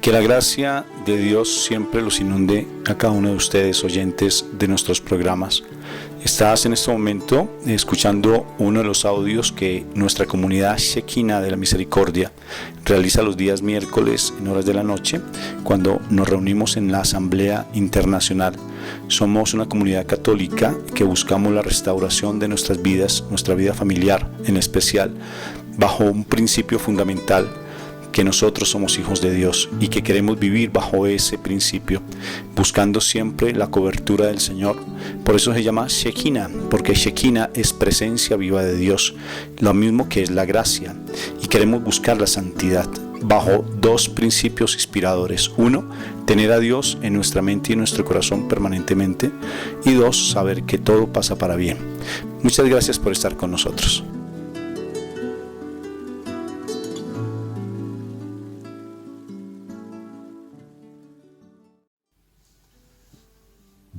Que la gracia de Dios siempre los inunde a cada uno de ustedes, oyentes de nuestros programas. Estás en este momento escuchando uno de los audios que nuestra comunidad Shekinah de la Misericordia realiza los días miércoles en horas de la noche, cuando nos reunimos en la Asamblea Internacional. Somos una comunidad católica que buscamos la restauración de nuestras vidas, nuestra vida familiar en especial, bajo un principio fundamental: que nosotros somos hijos de Dios y que queremos vivir bajo ese principio, buscando siempre la cobertura del Señor. Por eso se llama Shekinah, porque Shekinah es presencia viva de Dios, lo mismo que es la gracia, y queremos buscar la santidad bajo dos principios inspiradores: uno, tener a Dios en nuestra mente y en nuestro corazón permanentemente, y dos, saber que todo pasa para bien. Muchas gracias por estar con nosotros.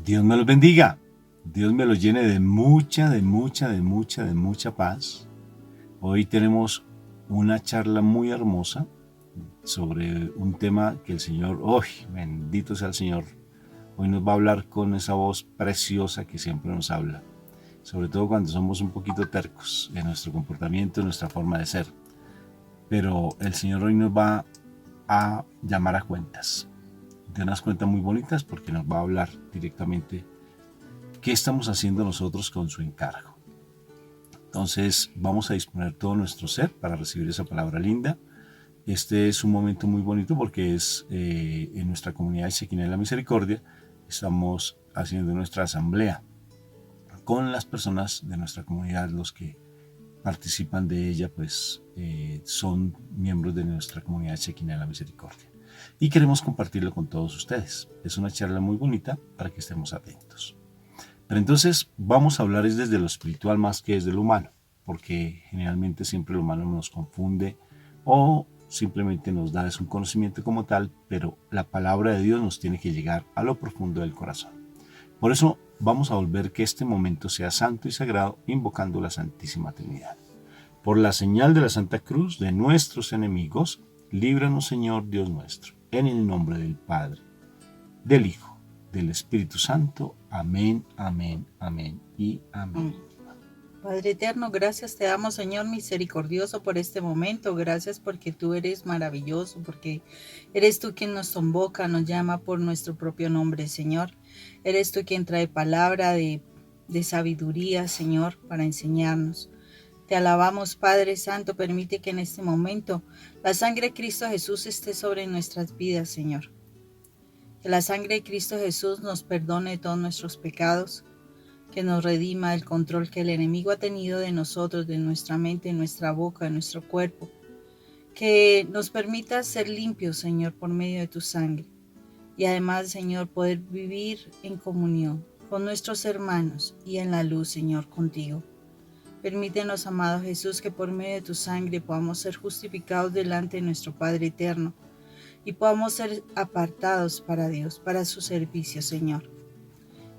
Dios me los bendiga, Dios me los llene de mucha paz. Hoy tenemos una charla muy hermosa sobre un tema que el Señor, bendito sea el Señor, hoy nos va a hablar con esa voz preciosa que siempre nos habla, sobre todo cuando somos un poquito tercos en nuestro comportamiento, en nuestra forma de ser. Pero el Señor hoy nos va a llamar a cuentas. De unas cuentas muy bonitas, porque nos va a hablar directamente qué estamos haciendo nosotros con su encargo. Entonces vamos a disponer todo nuestro ser para recibir esa palabra linda. Este es un momento muy bonito porque es en nuestra comunidad Shekinah de la Misericordia. Estamos haciendo nuestra asamblea con las personas de nuestra comunidad. Los que participan de ella pues son miembros de nuestra comunidad Shekinah de la Misericordia. Y queremos compartirlo con todos ustedes. Es una charla muy bonita para que estemos atentos. Pero entonces vamos a hablar desde lo espiritual más que desde lo humano, porque generalmente siempre lo humano nos confunde o simplemente nos da un conocimiento como tal, pero la palabra de Dios nos tiene que llegar a lo profundo del corazón. Por eso vamos a volver que este momento sea santo y sagrado, invocando la Santísima Trinidad. Por la señal de la Santa Cruz de nuestros enemigos, líbranos, Señor Dios nuestro, en el nombre del Padre, del Hijo, del Espíritu Santo. Amén, amén, amén y amén. Padre eterno, gracias te damos, Señor misericordioso, por este momento. Gracias porque tú eres maravilloso, porque eres tú quien nos convoca, nos llama por nuestro propio nombre, Señor. Eres tú quien trae palabra de sabiduría, Señor, para enseñarnos. Te alabamos, Padre Santo. Permite que en este momento la sangre de Cristo Jesús esté sobre nuestras vidas, Señor. Que la sangre de Cristo Jesús nos perdone todos nuestros pecados, que nos redima del control que el enemigo ha tenido de nosotros, de nuestra mente, de nuestra boca, de nuestro cuerpo. Que nos permita ser limpios, Señor, por medio de tu sangre. Y además, Señor, poder vivir en comunión con nuestros hermanos y en la luz, Señor, contigo. Permítenos, amado Jesús, que por medio de tu sangre podamos ser justificados delante de nuestro Padre eterno y podamos ser apartados para Dios, para su servicio, Señor.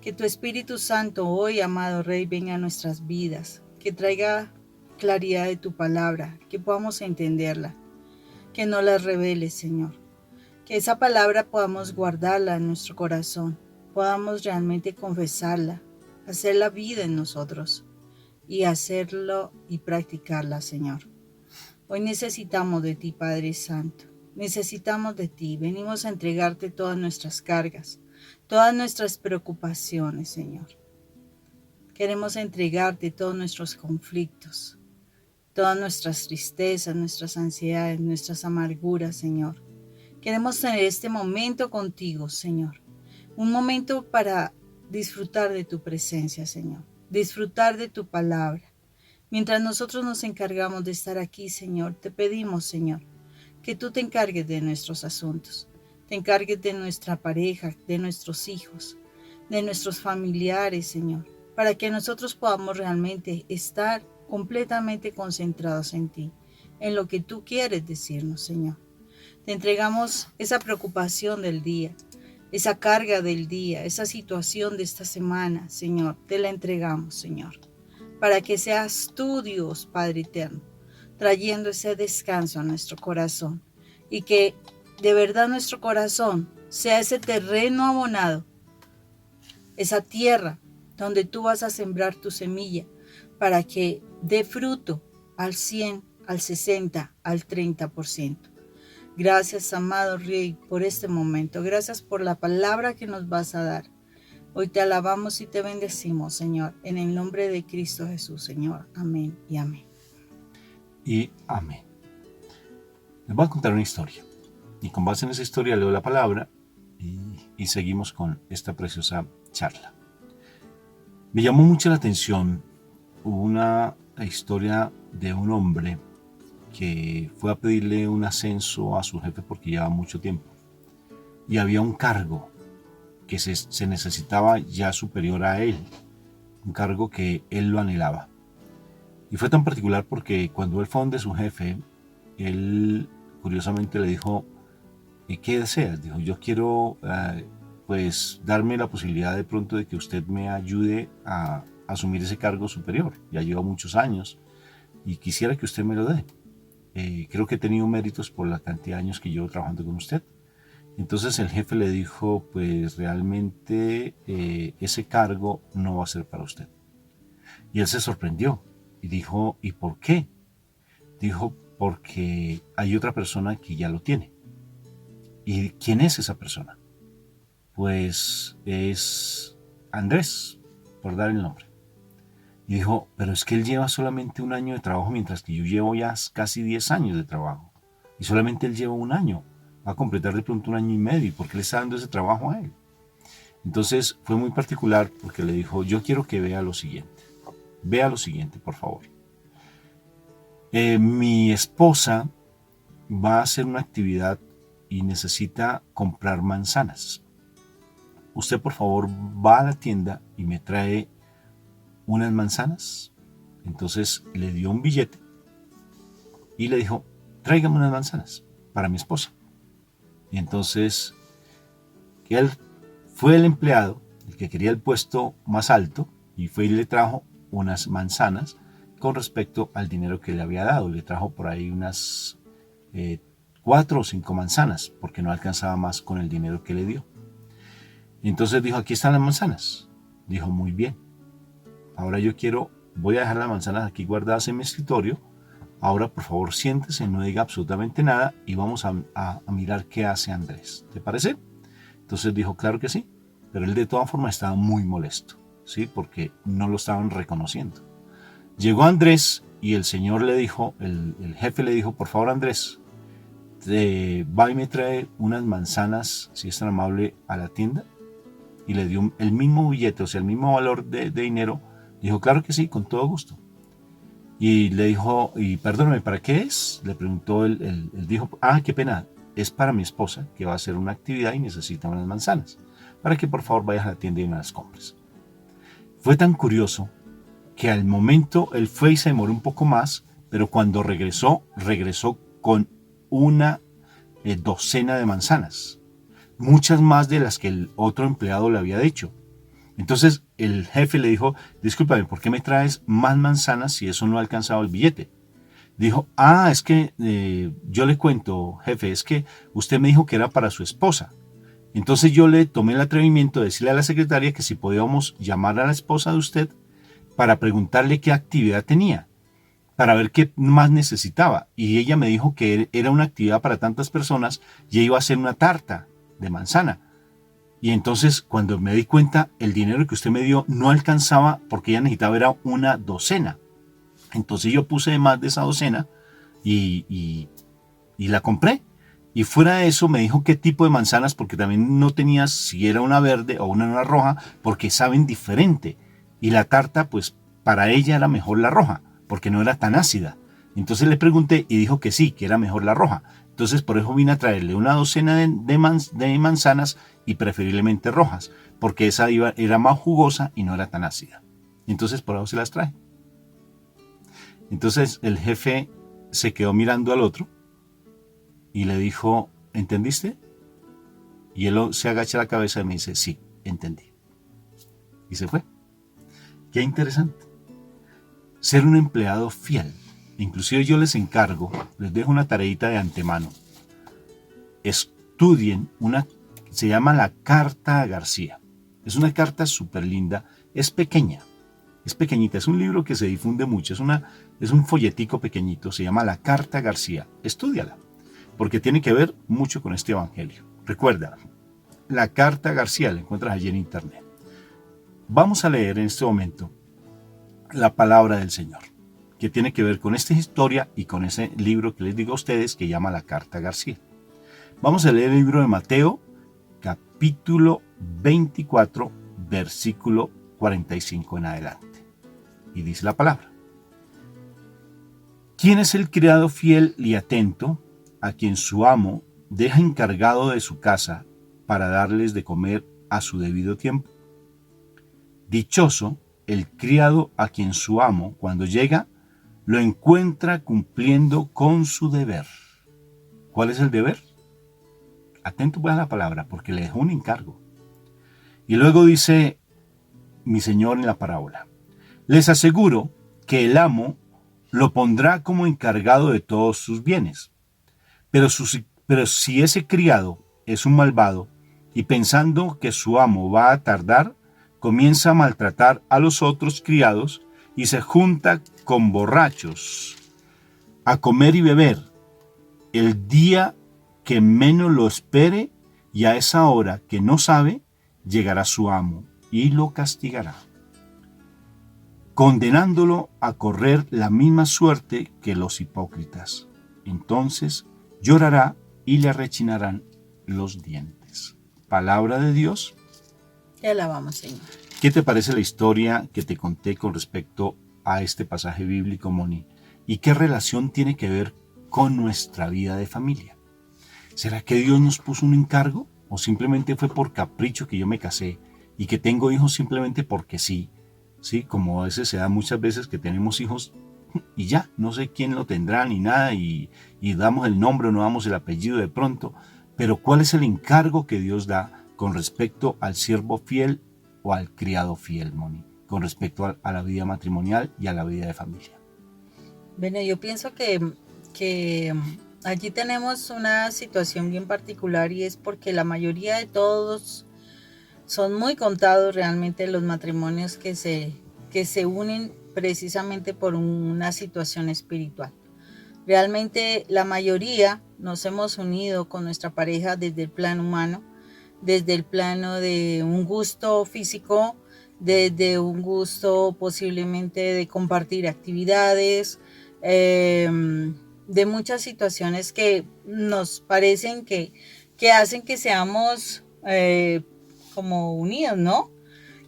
Que tu Espíritu Santo hoy, amado Rey, venga a nuestras vidas, que traiga claridad de tu palabra, que podamos entenderla, que no la reveles, Señor. Que esa palabra podamos guardarla en nuestro corazón, podamos realmente confesarla, hacerla vida en nosotros y hacerlo y practicarla, Señor. Hoy necesitamos de ti, Padre Santo. Necesitamos de ti. Venimos a entregarte todas nuestras cargas, todas nuestras preocupaciones, Señor. Queremos entregarte todos nuestros conflictos, todas nuestras tristezas, nuestras ansiedades, nuestras amarguras, Señor. Queremos tener este momento contigo, Señor. Un momento para disfrutar de tu presencia, Señor. Disfrutar de tu palabra. Mientras nosotros nos encargamos de estar aquí, Señor, te pedimos, Señor, que tú te encargues de nuestros asuntos, te encargues de nuestra pareja, de nuestros hijos, de nuestros familiares, Señor, para que nosotros podamos realmente estar completamente concentrados en ti, en lo que tú quieres decirnos, Señor. Te entregamos esa preocupación del día, esa carga del día, esa situación de esta semana, Señor, te la entregamos, Señor. para que seas tú, Dios, Padre eterno, trayendo ese descanso a nuestro corazón y que de verdad nuestro corazón sea ese terreno abonado, esa tierra donde tú vas a sembrar tu semilla para que dé fruto al 100, al 60, al 30%. Gracias, amado Rey, por este momento. Gracias por la palabra que nos vas a dar. Hoy te alabamos y te bendecimos, Señor, en el nombre de Cristo Jesús, Señor. Amén y amén. Y amén. Les voy a contar una historia. Y con base en esa historia leo la palabra y seguimos con esta preciosa charla. Me llamó mucho la atención una historia de un hombre que fue a pedirle un ascenso a su jefe porque llevaba mucho tiempo. Y había un cargo que se necesitaba ya superior a él, un cargo que él lo anhelaba. Y fue tan particular porque cuando él fue donde su jefe, él curiosamente le dijo, ¿y qué deseas? Dijo, yo quiero pues darme la posibilidad de pronto de que usted me ayude a asumir ese cargo superior. Ya llevo muchos años y quisiera que usted me lo dé. Creo que he tenido méritos por la cantidad de años que llevo trabajando con usted. Entonces el jefe le dijo, pues realmente ese cargo no va a ser para usted. Y él se sorprendió y dijo, ¿y por qué? Dijo, porque hay otra persona que ya lo tiene. ¿Y quién es esa persona? Pues es Andrés, por dar el nombre. Y dijo, pero es que él lleva solamente un año de trabajo, mientras que yo llevo ya casi 10 años de trabajo. Y solamente él lleva un año. Va a completar de pronto un año y medio. ¿Y por qué le está dando ese trabajo a él? Entonces fue muy particular porque le dijo, yo quiero que vea lo siguiente. Vea lo siguiente, por favor. Mi esposa va a hacer una actividad y necesita comprar manzanas. Usted, por favor, va a la tienda y me trae unas manzanas. Entonces le dio un billete y le dijo, tráigame unas manzanas para mi esposa. Y entonces él fue el empleado, el que quería el puesto más alto, y fue y le trajo unas manzanas con respecto al dinero que le había dado. Le trajo por ahí unas 4 o 5 manzanas, porque no alcanzaba más con el dinero que le dio. Y entonces dijo, aquí están las manzanas. Dijo, muy bien. Ahora voy a dejar las manzanas aquí guardadas en mi escritorio. Ahora, por favor, siéntese, no diga absolutamente nada y vamos a mirar qué hace Andrés. ¿Te parece? Entonces dijo, claro que sí. Pero él de todas formas estaba muy molesto, ¿sí? Porque no lo estaban reconociendo. Llegó Andrés y el señor le dijo, el jefe le dijo, por favor, Andrés, va y me trae unas manzanas, si es tan amable, a la tienda. Y le dio el mismo billete, o sea, el mismo valor de dinero. Dijo, claro que sí, con todo gusto. Y le dijo, y perdóname, ¿para qué es? Le preguntó él dijo, qué pena, es para mi esposa que va a hacer una actividad y necesita unas manzanas, para que por favor vayas a la tienda y me las compres. Fue tan curioso que al momento él fue y se demoró un poco más, pero cuando regresó con una docena de manzanas, muchas más de las que el otro empleado le había dicho. Entonces el jefe le dijo, discúlpame, ¿por qué me traes más manzanas si eso no ha alcanzado el billete? Dijo, es que yo le cuento, jefe, es que usted me dijo que era para su esposa. Entonces yo le tomé el atrevimiento de decirle a la secretaria que si podíamos llamar a la esposa de usted para preguntarle qué actividad tenía, para ver qué más necesitaba. Y ella me dijo que era una actividad para tantas personas y iba a hacer una tarta de manzana. Y entonces cuando me di cuenta, el dinero que usted me dio no alcanzaba porque ella necesitaba era una docena. Entonces yo puse más de esa docena y la compré. Y fuera de eso me dijo qué tipo de manzanas, porque también no tenía si era una verde o una roja, porque saben diferente. Y la tarta, pues para ella era mejor la roja, porque no era tan ácida. Entonces le pregunté y dijo que sí, que era mejor la roja. Entonces por eso vine a traerle una docena de manzanas y preferiblemente rojas, porque esa era más jugosa y no era tan ácida. Entonces por eso se las trae. Entonces el jefe se quedó mirando al otro y le dijo, ¿entendiste? Y él se agacha la cabeza y me dice, sí, entendí. Y se fue. Qué interesante. ser un empleado fiel. Inclusive yo les encargo, les dejo una tareita de antemano. Estudien se llama la Carta a García. Es una carta súper linda, es pequeña, es pequeñita, es un libro que se difunde mucho, es un folletico pequeñito, se llama la Carta a García. Estúdiala, porque tiene que ver mucho con este evangelio. Recuerda, la Carta a García la encuentras allí en internet. Vamos a leer en este momento la palabra del Señor, que tiene que ver con esta historia y con ese libro que les digo a ustedes que llama la Carta a García. Vamos a leer el libro de Mateo, capítulo 24, versículo 45 en adelante. Y dice la palabra: ¿Quién es el criado fiel y atento a quien su amo deja encargado de su casa para darles de comer a su debido tiempo? Dichoso el criado a quien su amo, cuando llega, lo encuentra cumpliendo con su deber. ¿Cuál es el deber? Atento pues a la palabra, porque le dejó un encargo. Y luego dice mi Señor en la parábola: les aseguro que el amo lo pondrá como encargado de todos sus bienes. Pero si ese criado es un malvado y pensando que su amo va a tardar, comienza a maltratar a los otros criados y se junta con borrachos a comer y beber. El día que menos lo espere y a esa hora que no sabe, llegará su amo y lo castigará, condenándolo a correr la misma suerte que los hipócritas. Entonces llorará y le rechinarán los dientes. Palabra de Dios. Te alabamos, Señor. ¿Qué te parece la historia que te conté con respecto a este pasaje bíblico, Moni? ¿Y qué relación tiene que ver con nuestra vida de familia? ¿Será que Dios nos puso un encargo? ¿O simplemente fue por capricho que yo me casé y que tengo hijos simplemente porque sí? Sí, como a veces se da muchas veces que tenemos hijos y ya, no sé quién lo tendrá ni nada y damos el nombre o no damos el apellido de pronto. Pero ¿cuál es el encargo que Dios da con respecto al siervo fiel o al criado fiel, Moni? Con respecto a la vida matrimonial y a la vida de familia. Bueno, yo pienso que allí tenemos una situación bien particular y es porque la mayoría de todos son muy contados realmente los matrimonios que se unen precisamente por una situación espiritual. Realmente la mayoría nos hemos unido con nuestra pareja desde el plano humano, desde el plano de un gusto físico, desde un gusto posiblemente de compartir actividades, de muchas situaciones que nos parecen que hacen que seamos como unidos, ¿no?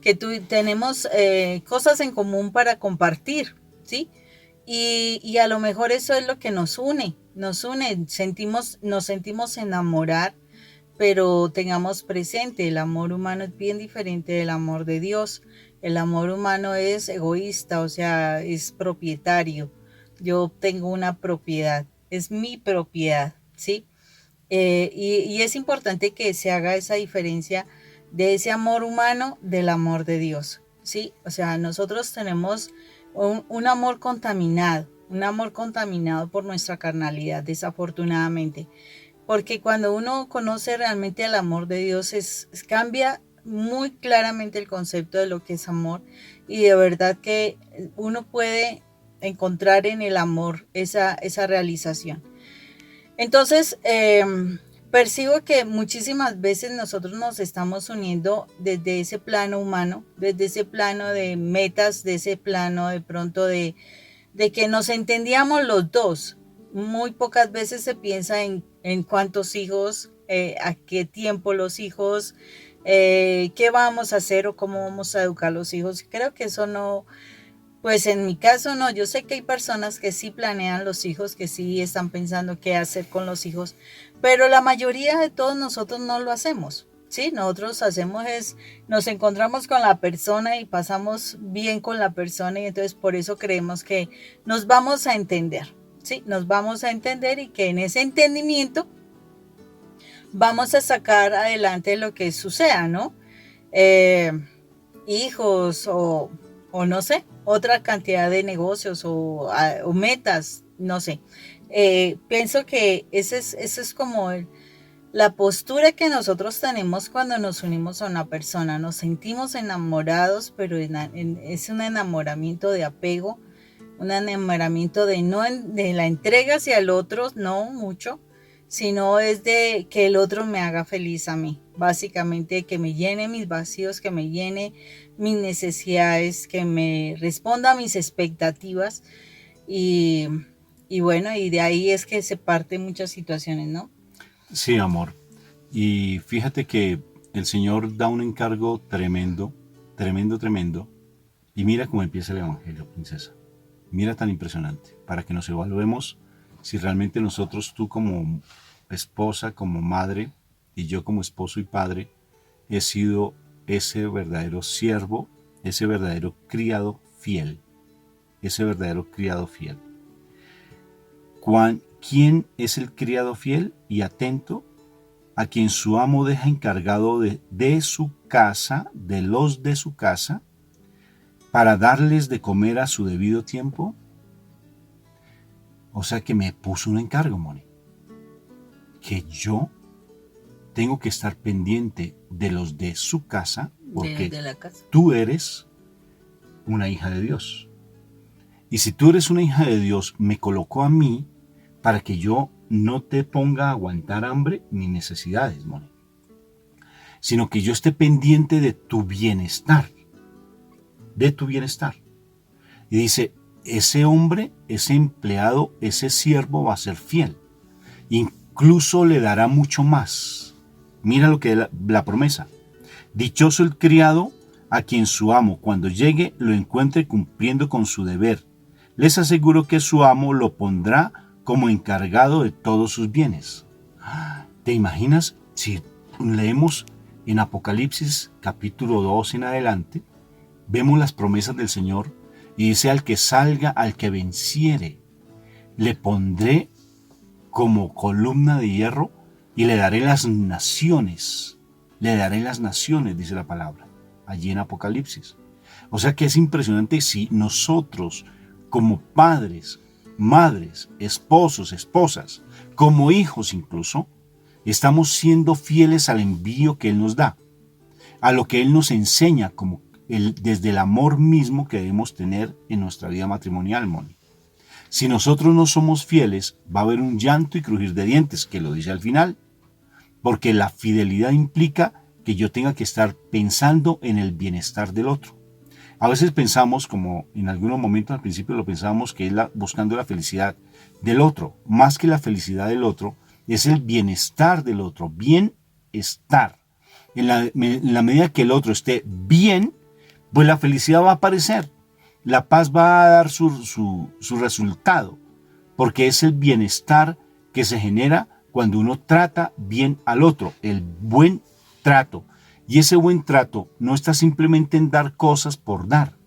Que tenemos cosas en común para compartir, ¿sí? Y a lo mejor eso es lo que nos une, nos sentimos enamorar, pero tengamos presente, el amor humano es bien diferente del amor de Dios. El amor humano es egoísta, o sea, es propietario. Yo tengo una propiedad, es mi propiedad, ¿sí? Y es importante que se haga esa diferencia de ese amor humano del amor de Dios, ¿sí? O sea, nosotros tenemos un amor contaminado por nuestra carnalidad, desafortunadamente. Porque cuando uno conoce realmente el amor de Dios, cambia muy claramente el concepto de lo que es amor, y de verdad que uno puede encontrar en el amor esa realización. Entonces, percibo que muchísimas veces nosotros nos estamos uniendo desde ese plano humano, desde ese plano de metas, de ese plano de pronto de que nos entendíamos los dos. Muy pocas veces se piensa en cuántos hijos, a qué tiempo los hijos, qué vamos a hacer o cómo vamos a educar a los hijos. Creo que eso no, pues en mi caso no. Yo sé que hay personas que sí planean los hijos, que sí están pensando qué hacer con los hijos, pero la mayoría de todos nosotros no lo hacemos. Sí, nosotros nos encontramos con la persona y pasamos bien con la persona, y entonces por eso creemos que nos vamos a entender. Sí, nos vamos a entender, y que en ese entendimiento vamos a sacar adelante lo que suceda, ¿no? Hijos o o no sé, otra cantidad de negocios o metas, no sé. Pienso que ese es como la postura que nosotros tenemos cuando nos unimos a una persona. Nos sentimos enamorados, pero es un enamoramiento de apego, un enamoramiento de la entrega hacia el otro, no mucho, sino es de que el otro me haga feliz a mí. Básicamente que me llene mis vacíos, que me llene mis necesidades, que me responda a mis expectativas. Y, y bueno, y de ahí es que se parten muchas situaciones, ¿no? Sí, amor. Y fíjate que el Señor da un encargo tremendo, tremendo, tremendo. Y mira cómo empieza el Evangelio, princesa. Mira tan impresionante, para que nos evaluemos si realmente nosotros, tú como esposa, como madre, y yo como esposo y padre, he sido ese verdadero siervo, ese verdadero criado fiel, ese verdadero criado fiel. ¿Quién es el criado fiel y atento? A quien su amo deja encargado de su casa, de los de su casa, para darles de comer a su debido tiempo. O sea que me puso un encargo, Moni, que yo tengo que estar pendiente de los de su casa, porque de la casa. Tú eres una hija de Dios. Y si tú eres una hija de Dios, me colocó a mí para que yo no te ponga a aguantar hambre ni necesidades, Moni, sino que yo esté pendiente de tu bienestar, de tu bienestar. Y dice, ese hombre, ese empleado, ese siervo va a ser fiel. Incluso le dará mucho más. Mira lo que es la promesa. Dichoso el criado a quien su amo, cuando llegue, lo encuentre cumpliendo con su deber. Les aseguro que su amo lo pondrá como encargado de todos sus bienes. ¿Te imaginas si leemos en Apocalipsis capítulo 2 en adelante? Vemos las promesas del Señor y dice: al que salga, al que venciere, le pondré como columna de hierro y le daré las naciones. Le daré las naciones, dice la palabra, allí en Apocalipsis. O sea que es impresionante si nosotros, como padres, madres, esposos, esposas, como hijos incluso, estamos siendo fieles al envío que Él nos da, a lo que Él nos enseña desde el amor mismo que debemos tener en nuestra vida matrimonial, Moni. Si nosotros no somos fieles, va a haber un llanto y crujir de dientes, que lo dice al final, porque la fidelidad implica que yo tenga que estar pensando en el bienestar del otro. A veces pensamos, como en algunos momentos al principio lo pensábamos, que es buscando la felicidad del otro. Más que la felicidad del otro, es el bienestar del otro. Bienestar. En la medida que el otro esté bien, pues la felicidad va a aparecer. La paz va a dar su resultado. Porque es el bienestar que se genera cuando uno trata bien al otro. El buen trato. Y ese buen trato no está simplemente en dar cosas por dar,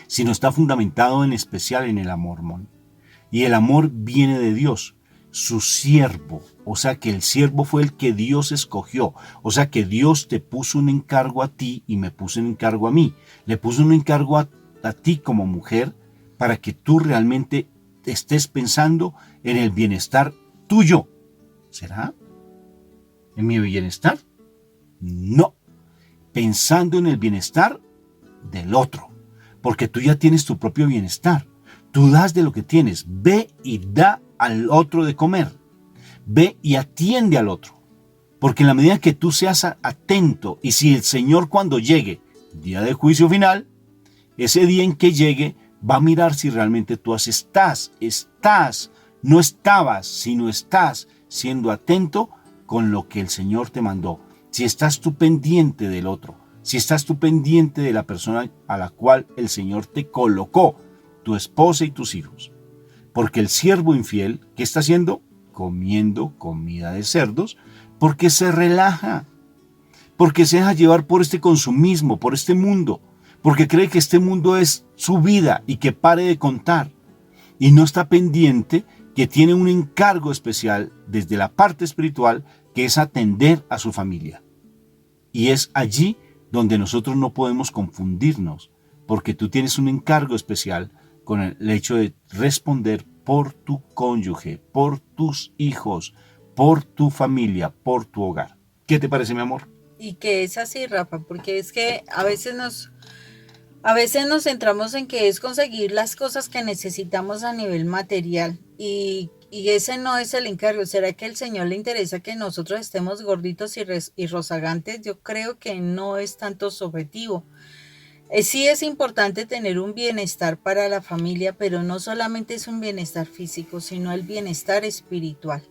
sino está fundamentado en especial en el amor, Mon. Y el amor viene de Dios, su siervo. O sea que el siervo fue el que Dios escogió. O sea que Dios te puso un encargo a ti y me puso un encargo a mí. Le puso un encargo a ti como mujer para que tú realmente estés pensando en el bienestar tuyo. ¿Será? ¿En mi bienestar? No, pensando en el bienestar del otro, porque tú ya tienes tu propio bienestar. Tú das de lo que tienes. Ve y da al otro de comer. Ve y atiende al otro. Porque en la medida que tú seas atento, y si el Señor cuando llegue, día del juicio final, ese día en que llegue, va a mirar si realmente tú no estabas, sino estás siendo atento con lo que el Señor te mandó. Si estás tú pendiente del otro, si estás tú pendiente de la persona a la cual el Señor te colocó, tu esposa y tus hijos. Porque el siervo infiel, ¿qué está haciendo? Comiendo comida de cerdos, porque se relaja, porque se deja llevar por este consumismo, por este mundo, porque cree que este mundo es su vida y que pare de contar. Y no está pendiente que tiene un encargo especial desde la parte espiritual, que es atender a su familia. Y es allí donde nosotros no podemos confundirnos, porque tú tienes un encargo especial con el hecho de responder por tu cónyuge, por tus hijos, por tu familia, por tu hogar. ¿Qué te parece, mi amor? Y que es así, Rafa, porque es que a veces nos centramos en que es conseguir las cosas que necesitamos a nivel material y ese no es el encargo. ¿Será que al Señor le interesa que nosotros estemos gorditos y rozagantes? Yo creo que no es tanto su objetivo. Sí es importante tener un bienestar para la familia, pero no solamente es un bienestar físico, sino el bienestar espiritual.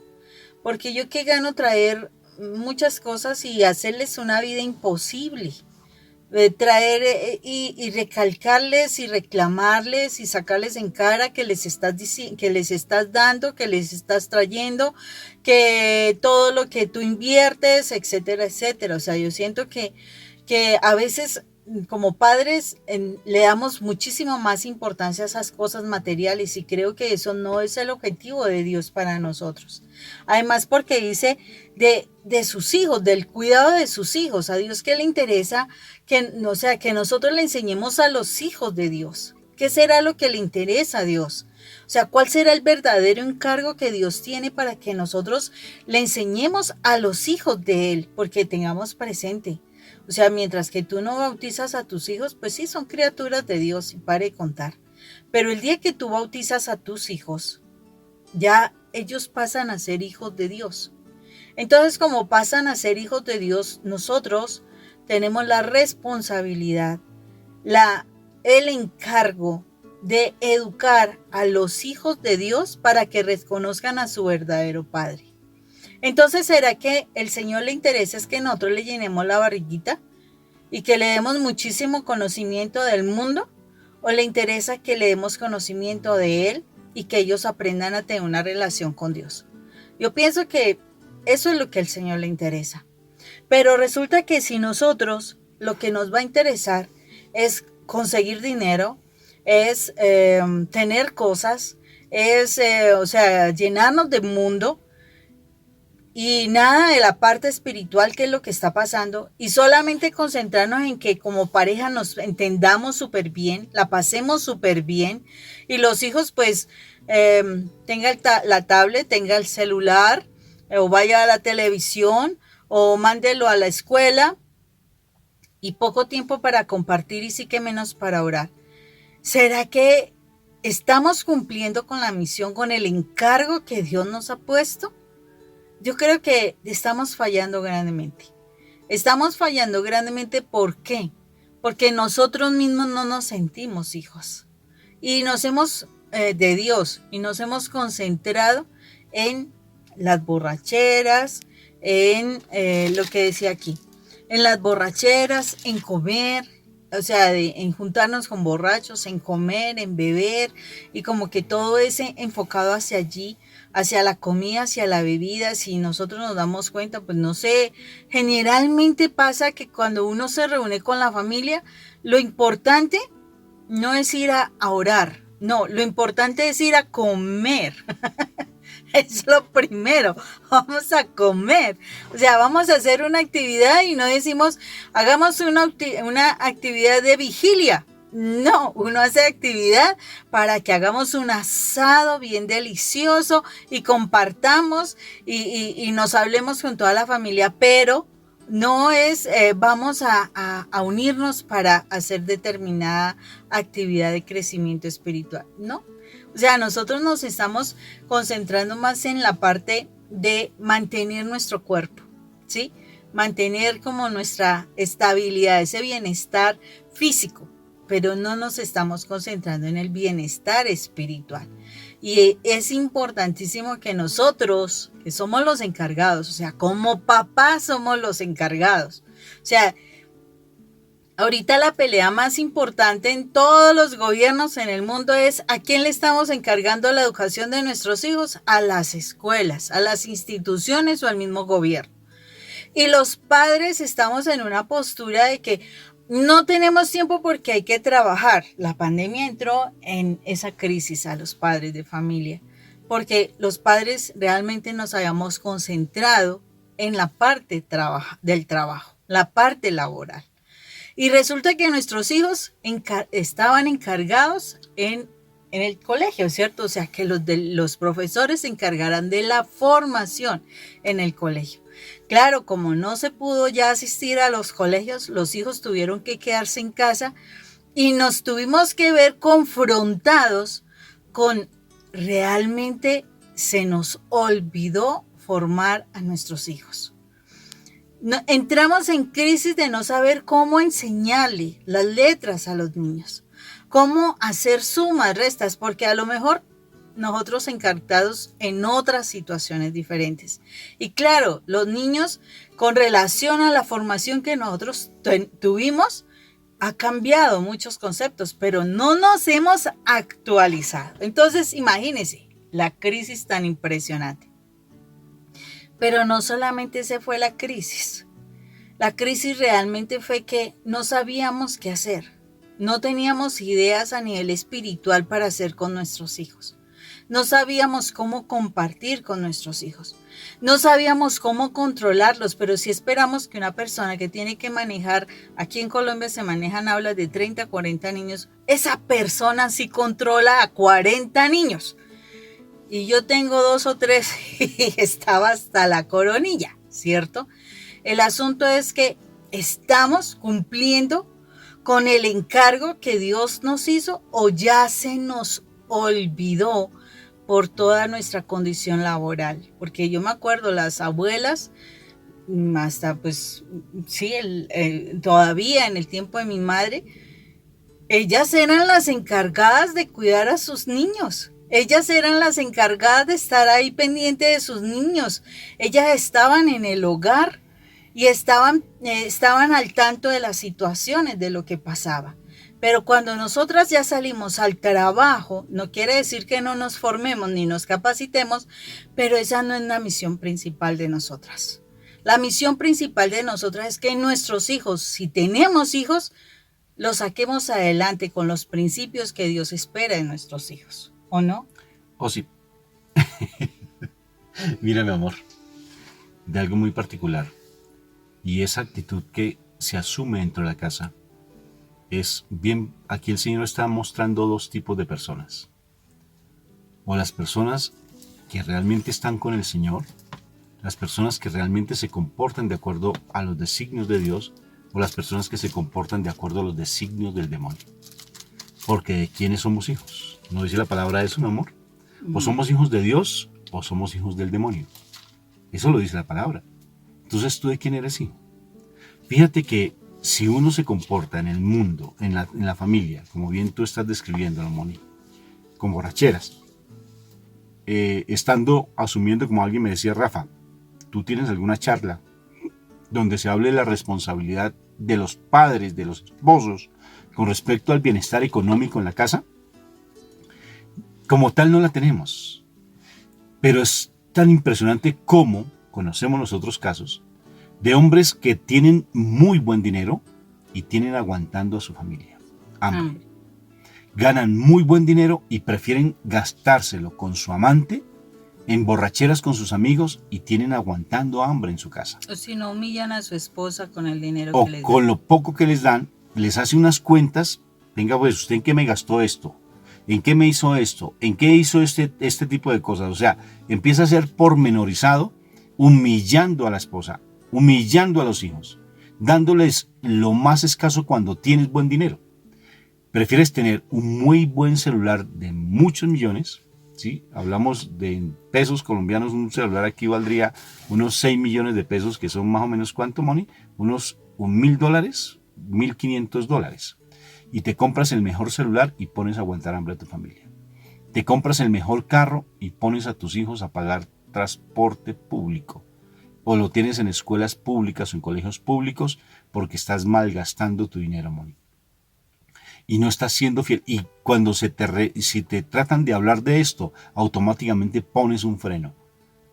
Porque yo qué gano traer muchas cosas y hacerles una vida imposible. Traer y recalcarles y reclamarles y sacarles en cara que les estás que les estás dando, que les estás trayendo, que todo lo que tú inviertes, etcétera, etcétera. O sea, yo siento que a veces como padres le damos muchísimo más importancia a esas cosas materiales y creo que eso no es el objetivo de Dios para nosotros. Además porque dice de sus hijos, del cuidado de sus hijos. A Dios que le interesa que, o sea, que nosotros le enseñemos a los hijos de Dios. ¿Qué será lo que le interesa a Dios? O sea, ¿cuál será el verdadero encargo que Dios tiene para que nosotros le enseñemos a los hijos de Él? Porque tengamos presente. O sea, mientras que tú no bautizas a tus hijos, pues sí, son criaturas de Dios, y pare de contar. Pero el día que tú bautizas a tus hijos, ya ellos pasan a ser hijos de Dios. Entonces, como pasan a ser hijos de Dios, nosotros tenemos la responsabilidad, el encargo de educar a los hijos de Dios para que reconozcan a su verdadero Padre. Entonces, ¿será que el Señor le interesa es que nosotros le llenemos la barriguita y que le demos muchísimo conocimiento del mundo? ¿O le interesa que le demos conocimiento de Él y que ellos aprendan a tener una relación con Dios? Yo pienso que eso es lo que al Señor le interesa. Pero resulta que si nosotros lo que nos va a interesar es conseguir dinero, es tener cosas, es o sea, llenarnos de mundo, y nada de la parte espiritual, que es lo que está pasando, y solamente concentrarnos en que como pareja nos entendamos súper bien, la pasemos súper bien, y los hijos pues tenga la tablet, tenga el celular, o vaya a la televisión, o mándelo a la escuela, y poco tiempo para compartir y sí que menos para orar. ¿Será que estamos cumpliendo con la misión, con el encargo que Dios nos ha puesto? Yo creo que estamos fallando grandemente. Estamos fallando grandemente, ¿por qué? Porque nosotros mismos no nos sentimos hijos. Y nos hemos, de Dios, y nos hemos concentrado en las borracheras, en lo que decía aquí, en las borracheras, en comer, o sea, en juntarnos con borrachos, en comer, en beber, y como que todo ese enfocado hacia allí, hacia la comida, hacia la bebida. Si nosotros nos damos cuenta, pues no sé, generalmente pasa que cuando uno se reúne con la familia, lo importante no es ir a orar, no, lo importante es ir a comer. Es lo primero, vamos a comer, o sea, vamos a hacer una actividad y no decimos, hagamos una actividad de vigilia. No, uno hace actividad para que hagamos un asado bien delicioso y compartamos y nos hablemos con toda la familia, pero no es vamos a unirnos para hacer determinada actividad de crecimiento espiritual, ¿no? O sea, nosotros nos estamos concentrando más en la parte de mantener nuestro cuerpo, ¿sí? Mantener como nuestra estabilidad, ese bienestar físico, pero no nos estamos concentrando en el bienestar espiritual. Y es importantísimo que nosotros, que somos los encargados, o sea, como papás somos los encargados. O sea, ahorita la pelea más importante en todos los gobiernos en el mundo es a quién le estamos encargando la educación de nuestros hijos, a las escuelas, a las instituciones o al mismo gobierno. Y los padres estamos en una postura de que no tenemos tiempo porque hay que trabajar. La pandemia entró en esa crisis a los padres de familia, porque los padres realmente nos habíamos concentrado en la parte del trabajo, la parte laboral. Y resulta que nuestros hijos estaban encargados en el colegio, ¿cierto? O sea, que los profesores se encargarán de la formación en el colegio. Claro, como no se pudo ya asistir a los colegios, los hijos tuvieron que quedarse en casa y nos tuvimos que ver confrontados con realmente se nos olvidó formar a nuestros hijos. Entramos en crisis de no saber cómo enseñarle las letras a los niños, cómo hacer sumas, restas, porque a lo mejor nosotros encartados en otras situaciones diferentes. Y claro, los niños con relación a la formación que nosotros tuvimos, ha cambiado muchos conceptos, pero no nos hemos actualizado. Entonces, imagínense la crisis tan impresionante. Pero no solamente se fue la crisis realmente fue que no sabíamos qué hacer. No teníamos ideas a nivel espiritual para hacer con nuestros hijos. No sabíamos cómo compartir con nuestros hijos. No sabíamos cómo controlarlos, pero sí esperamos que una persona que tiene que manejar, aquí en Colombia se manejan aulas de 30 a 40 niños, esa persona sí controla a 40 niños. Y yo tengo 2 o 3 y estaba hasta la coronilla, ¿cierto? El asunto es que estamos cumpliendo con el encargo que Dios nos hizo o ya se nos olvidó por toda nuestra condición laboral. Porque yo me acuerdo, las abuelas, hasta pues, sí, todavía en el tiempo de mi madre, ellas eran las encargadas de cuidar a sus niños. Ellas eran las encargadas de estar ahí pendiente de sus niños. Ellas estaban en el hogar y estaban al tanto de las situaciones, de lo que pasaba. Pero cuando nosotras ya salimos al trabajo, no quiere decir que no nos formemos ni nos capacitemos, pero esa no es la misión principal de nosotras. La misión principal de nosotras es que nuestros hijos, si tenemos hijos, los saquemos adelante con los principios que Dios espera de nuestros hijos. ¿O no? ¿O sí? Mira, mi amor, de algo muy particular. Y esa actitud que se asume dentro de la casa es bien, aquí el Señor está mostrando 2 tipos de personas. O las personas que realmente están con el Señor, las personas que realmente se comportan de acuerdo a los designios de Dios, o las personas que se comportan de acuerdo a los designios del demonio. Porque ¿de quiénes somos hijos? ¿No dice la palabra eso, mi amor? O somos hijos de Dios o somos hijos del demonio. Eso lo dice la palabra. Entonces, ¿tú de quién eres hijo? Fíjate que si uno se comporta en el mundo, en la familia, como bien tú estás describiendo, Moni, con borracheras, estando asumiendo, como alguien me decía, Rafa, tú tienes alguna charla donde se hable de la responsabilidad de los padres, de los esposos, con respecto al bienestar económico en la casa, como tal no la tenemos. Pero es tan impresionante como conocemos los otros casos de hombres que tienen muy buen dinero y tienen aguantando a su familia. Hambre. Ganan muy buen dinero y prefieren gastárselo con su amante, en borracheras con sus amigos y tienen aguantando hambre en su casa. O si no, humillan a su esposa con el dinero o que les dan. O con lo poco que les dan, les hace unas cuentas. Venga, pues, ¿usted en qué me gastó esto? ¿En qué me hizo esto? ¿En qué hizo este tipo de cosas? O sea, empieza a ser pormenorizado, humillando a la esposa, humillando a los hijos, dándoles lo más escaso cuando tienes buen dinero. Prefieres tener un muy buen celular de muchos millones, ¿sí? Hablamos de pesos colombianos, un celular aquí valdría unos 6 millones de pesos, que son más o menos, ¿cuánto, Moni? Unos $1,000, $1,500. Y te compras el mejor celular y pones a aguantar hambre a tu familia. Te compras el mejor carro y pones a tus hijos a pagar transporte público. O lo tienes en escuelas públicas o en colegios públicos porque estás malgastando tu dinero, Moni. Y no estás siendo fiel. Y cuando si te tratan de hablar de esto, automáticamente pones un freno.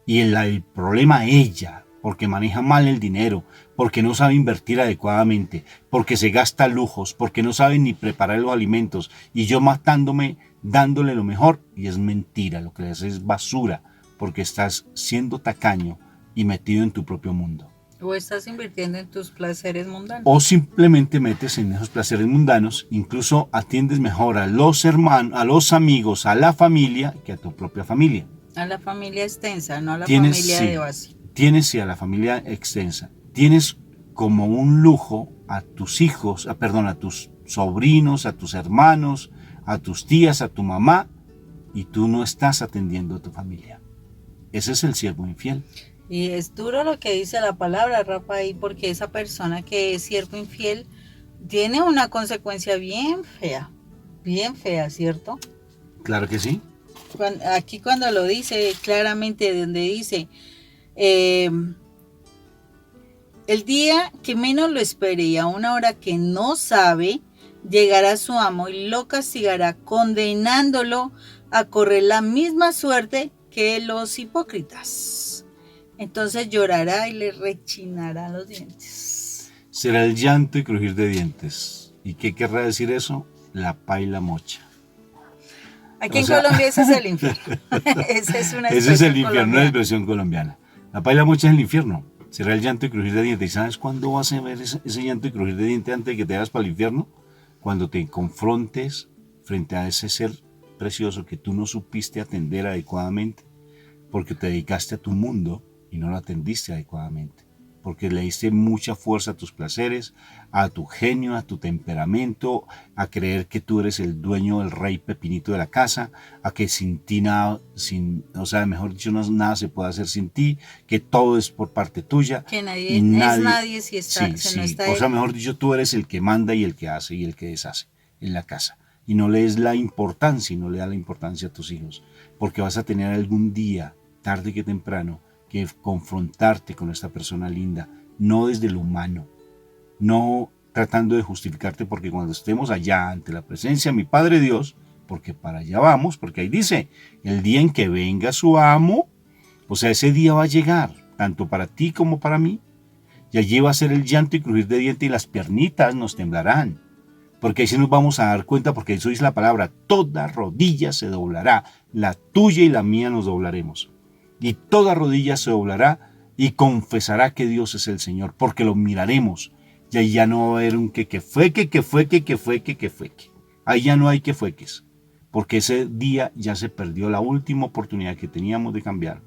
Y el problema ella, porque maneja mal el dinero, porque no sabe invertir adecuadamente, porque se gasta lujos, porque no sabe ni preparar los alimentos. Y yo matándome, dándole lo mejor. Y es mentira, lo que le haces es basura, porque estás siendo tacaño y metido en tu propio mundo. O estás invirtiendo en tus placeres mundanos. O simplemente metes en esos placeres mundanos, incluso atiendes mejor a los hermanos, a los amigos, a la familia, que a tu propia familia. A la familia extensa, no a la familia de base. Tienes a la familia extensa. Tienes como un lujo a tus hijos, a tus sobrinos, a tus hermanos, a tus tías, a tu mamá, y tú no estás atendiendo a tu familia. Ese es el siervo infiel. Y es duro lo que dice la palabra, Rafa, ahí, porque esa persona que es siervo infiel tiene una consecuencia bien fea, ¿cierto? Claro que sí. Aquí cuando lo dice claramente, donde dice, el día que menos lo espere y a una hora que no sabe, llegará su amo y lo castigará, condenándolo a correr la misma suerte que los hipócritas. Entonces llorará y le rechinará los dientes. Será el llanto y crujir de dientes. ¿Y qué querrá decir eso? La pay y la mocha. Aquí en Colombia ese es el infierno. Ese es una expresión ese es el infierno, colombiana. una expresión colombiana. La pay y la mocha es el infierno. Será el llanto y crujir de dientes. ¿Y sabes cuándo vas a ver ese llanto y crujir de dientes antes de que te vayas para el infierno? Cuando te confrontes frente a ese ser precioso que tú no supiste atender adecuadamente, porque te dedicaste a tu mundo y no lo atendiste adecuadamente, porque le diste mucha fuerza a tus placeres, a tu genio, a tu temperamento, a creer que tú eres el dueño del rey pepinito de la casa, a que sin ti nada, mejor dicho, nada se puede hacer sin ti, que todo es por parte tuya. Que nadie es nadie si está, no está él. O sea, mejor dicho, tú eres el que manda y el que hace y el que deshace en la casa. Y no le des la importancia, y no le da la importancia a tus hijos, porque vas a tener algún día, tarde que temprano, que confrontarte con esta persona linda, no desde lo humano, no tratando de justificarte, porque cuando estemos allá ante la presencia de mi Padre Dios, porque para allá vamos, porque ahí dice, el día en que venga su amo, o sea, ese día va a llegar, tanto para ti como para mí, y allí va a ser el llanto y crujir de dientes y las piernitas nos temblarán, porque ahí sí nos vamos a dar cuenta, porque eso dice la palabra, toda rodilla se doblará, la tuya y la mía nos doblaremos. Y toda rodilla se doblará y confesará que Dios es el Señor, porque lo miraremos. Y ahí ya no va a haber un que fue. Ahí ya no hay que fueques, porque ese día ya se perdió la última oportunidad que teníamos de cambiar.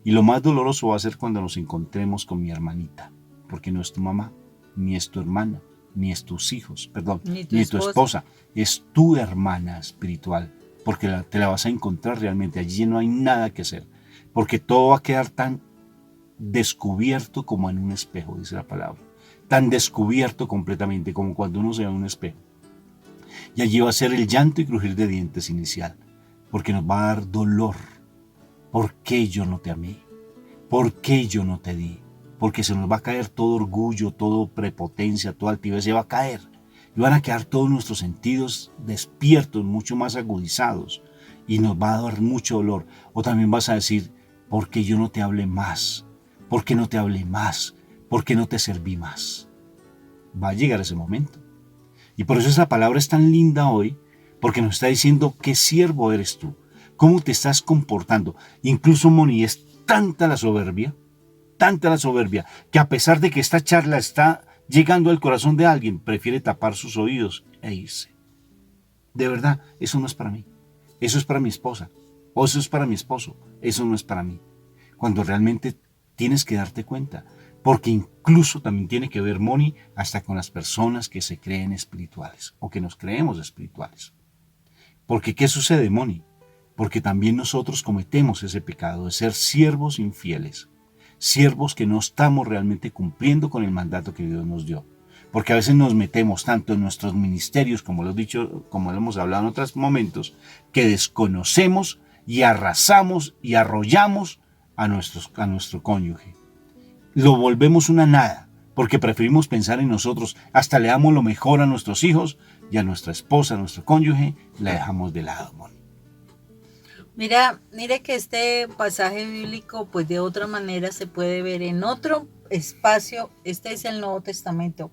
Y lo más doloroso va a ser cuando nos encontremos con mi hermanita, porque no es tu mamá, ni es tu hermana, ni es tus hijos, ni tu esposa, es tu hermana espiritual, porque te la vas a encontrar realmente. Allí no hay nada que hacer. Porque todo va a quedar tan descubierto como en un espejo, dice la palabra. Tan descubierto completamente como cuando uno se ve en un espejo. Y allí va a ser el llanto y crujir de dientes inicial. Porque nos va a dar dolor. ¿Por qué yo no te amé? ¿Por qué yo no te di? Porque se nos va a caer todo orgullo, toda prepotencia, toda altivez, se va a caer. Y van a quedar todos nuestros sentidos despiertos, mucho más agudizados. Y nos va a dar mucho dolor. O también vas a decir, ¿por qué yo no te hablé más? ¿Por qué no te hablé más? ¿Por qué no te serví más? Va a llegar ese momento. Y por eso esa palabra es tan linda hoy, porque nos está diciendo qué siervo eres tú, cómo te estás comportando. Incluso, Moni, es tanta la soberbia, que a pesar de que esta charla está llegando al corazón de alguien, prefiere tapar sus oídos e irse. De verdad, eso no es para mí. Eso es para mi esposa, o eso es para mi esposo, eso no es para mí. Cuando realmente tienes que darte cuenta, porque incluso también tiene que ver, Moni, hasta con las personas que se creen espirituales, o que nos creemos espirituales. Porque ¿qué sucede, Moni? Porque también nosotros cometemos ese pecado de ser siervos infieles, siervos que no estamos realmente cumpliendo con el mandato que Dios nos dio. Porque a veces nos metemos tanto en nuestros ministerios, como lo he dicho, como lo hemos hablado en otros momentos, que desconocemos y arrasamos y arrollamos a nuestro cónyuge. Lo volvemos una nada, porque preferimos pensar en nosotros, hasta le damos lo mejor a nuestros hijos y a nuestra esposa, a nuestro cónyuge, la dejamos de lado, Moni. Mira que este pasaje bíblico, pues de otra manera se puede ver en otro espacio. Este es el Nuevo Testamento,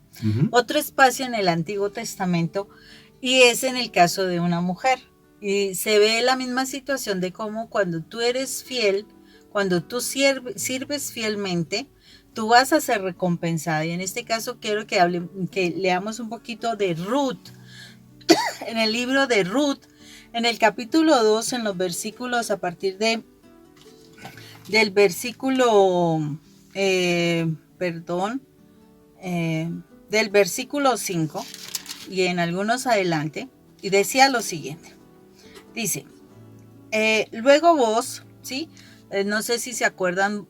otro espacio en el Antiguo Testamento, y es en el caso de una mujer. Y se ve la misma situación de cómo cuando tú eres fiel, cuando tú sirves fielmente, tú vas a ser recompensada. Y en este caso quiero que leamos un poquito de Ruth. En el libro de Ruth, en el capítulo 2, en los versículos a partir del versículo, del versículo 5 y en algunos adelante, y decía lo siguiente. Dice, luego vos, ¿sí? No sé si se acuerdan,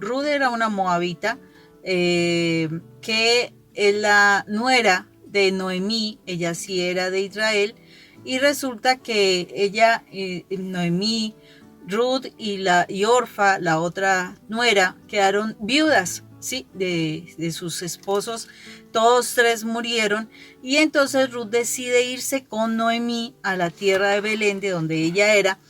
Ruth era una moabita que es la nuera de Noemí, ella sí era de Israel, y resulta que ella, Noemí, Ruth y Orfa, la otra nuera, quedaron viudas, ¿sí? De sus esposos, todos tres murieron, y entonces Ruth decide irse con Noemí a la tierra de Belén, de donde ella era,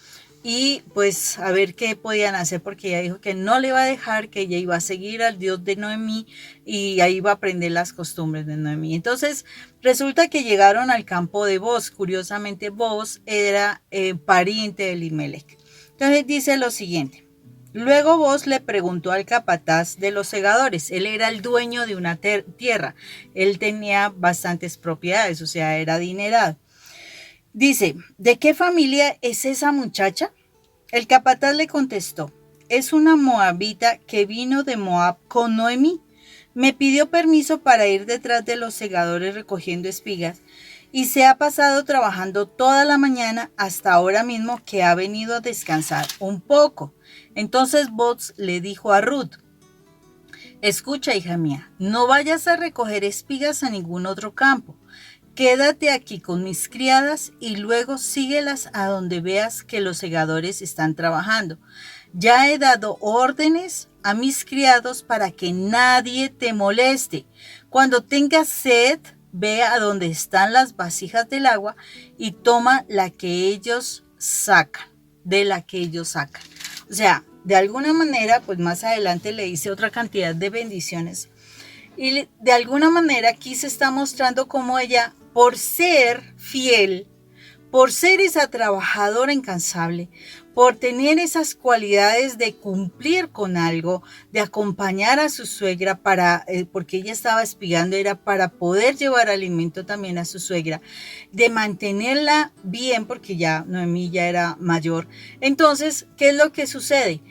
y pues a ver qué podían hacer, porque ella dijo que no le iba a dejar, que ella iba a seguir al Dios de Noemí y ahí iba a aprender las costumbres de Noemí. Entonces resulta que llegaron al campo de Boz. Curiosamente Boz era pariente de Elimelech. Entonces dice lo siguiente: luego Boz le preguntó al capataz de los segadores. Él era el dueño de una tierra, él tenía bastantes propiedades, o sea, era adinerado. Dice, ¿de qué familia es esa muchacha? El capataz le contestó, es una moabita que vino de Moab con Noemí. Me pidió permiso para ir detrás de los segadores recogiendo espigas y se ha pasado trabajando toda la mañana hasta ahora mismo que ha venido a descansar un poco. Entonces Boz le dijo a Ruth, escucha, hija mía, no vayas a recoger espigas a ningún otro campo. Quédate aquí con mis criadas y luego síguelas a donde veas que los segadores están trabajando. Ya he dado órdenes a mis criados para que nadie te moleste. Cuando tengas sed, ve a donde están las vasijas del agua y toma la que ellos sacan, de la que ellos sacan. O sea, de alguna manera, pues más adelante le hice otra cantidad de bendiciones. Y de alguna manera aquí se está mostrando cómo ella, por ser fiel, por ser esa trabajadora incansable, por tener esas cualidades de cumplir con algo, de acompañar a su suegra porque ella estaba espigando, era para poder llevar alimento también a su suegra, de mantenerla bien porque ya Noemí ya era mayor. Entonces, ¿qué es lo que sucede?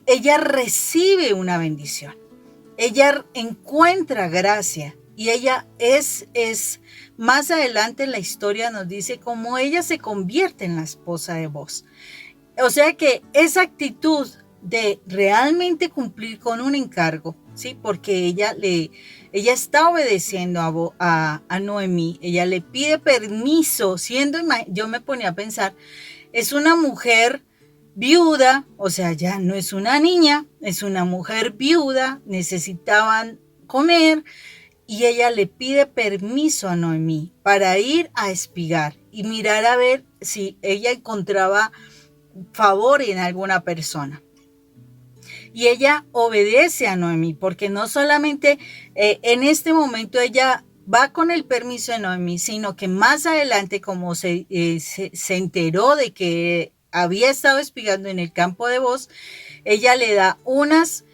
Ella recibe una bendición, ella encuentra gracia. Y ella es más adelante en la historia nos dice cómo ella se convierte en la esposa de Boz. O sea que esa actitud de realmente cumplir con un encargo, ¿sí? Porque ella está obedeciendo a Noemí, ella le pide permiso, yo me ponía a pensar, es una mujer viuda, o sea, ya no es una niña, es una mujer viuda, necesitaban comer, y ella le pide permiso a Noemí para ir a espigar y mirar a ver si ella encontraba favor en alguna persona. Y ella obedece a Noemí, porque no solamente en este momento ella va con el permiso de Noemí, sino que más adelante, como se enteró de que había estado espigando en el campo de Boz, ella le da unas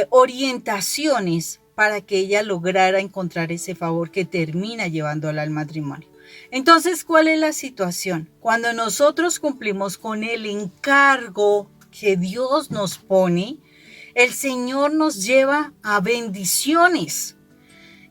orientaciones para que ella lograra encontrar ese favor que termina llevándola al matrimonio. Entonces, ¿cuál es la situación? Cuando nosotros cumplimos con el encargo que Dios nos pone, el Señor nos lleva a bendiciones.